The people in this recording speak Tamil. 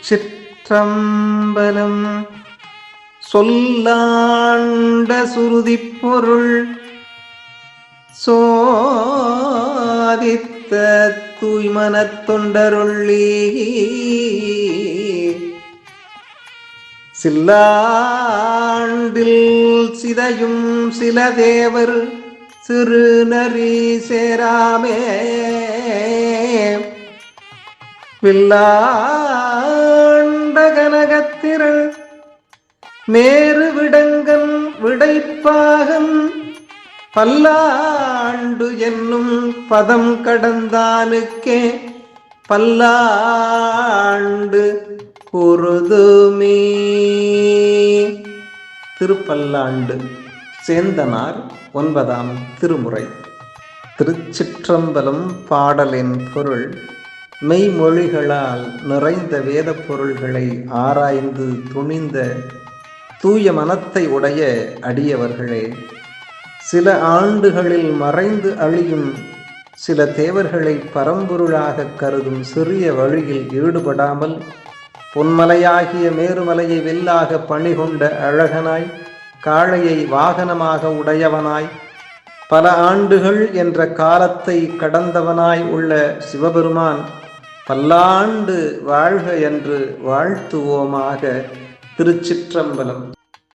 திருச்சிற்றம்பலம். சொல்லாண்ட சுருதிப் பொருள் சோதித்த தூய்மனத் தொண்டருள்ளி சில்லாண்டில் சிதையும் சில தேவர் சிறு நரி சேராமே வில்லாண்ட கனகத்திரள் நேரு விடங்கன் விடைப்பாகன் பல்லாண்டு என்னும் பதம் கடந்தானுக்கே பல்லாண்டு பொருதுமே. திருப்பல்லாண்டு சேந்தனார் 9ஆம் திருமுறை. திருச்சிற்றம்பலம். பாடலின் பொருள்: மெய்மொழிகளால் நிறைந்த வேத பொருள்களை ஆராய்ந்து துணிந்த தூய மனத்தை உடைய அடியவர்களே, சில ஆண்டுகளில் மறைந்து அழியும் சில தேவர்களை பரம்பொருளாக கருதும் சிறிய வழியில் ஈடுபடாமல் பொன்மலையாகிய மேருமலையை வெல்லாக பணிகொண்ட அழகனாய், காளையை வாகனமாக உடையவனாய், பல ஆண்டுகள் என்ற காலத்தை கடந்தவனாய் உள்ள சிவபெருமான் பல்லாண்டு வாழ்க என்று வாழ்த்துவோமாக. திருச்சிற்றம்பலம்.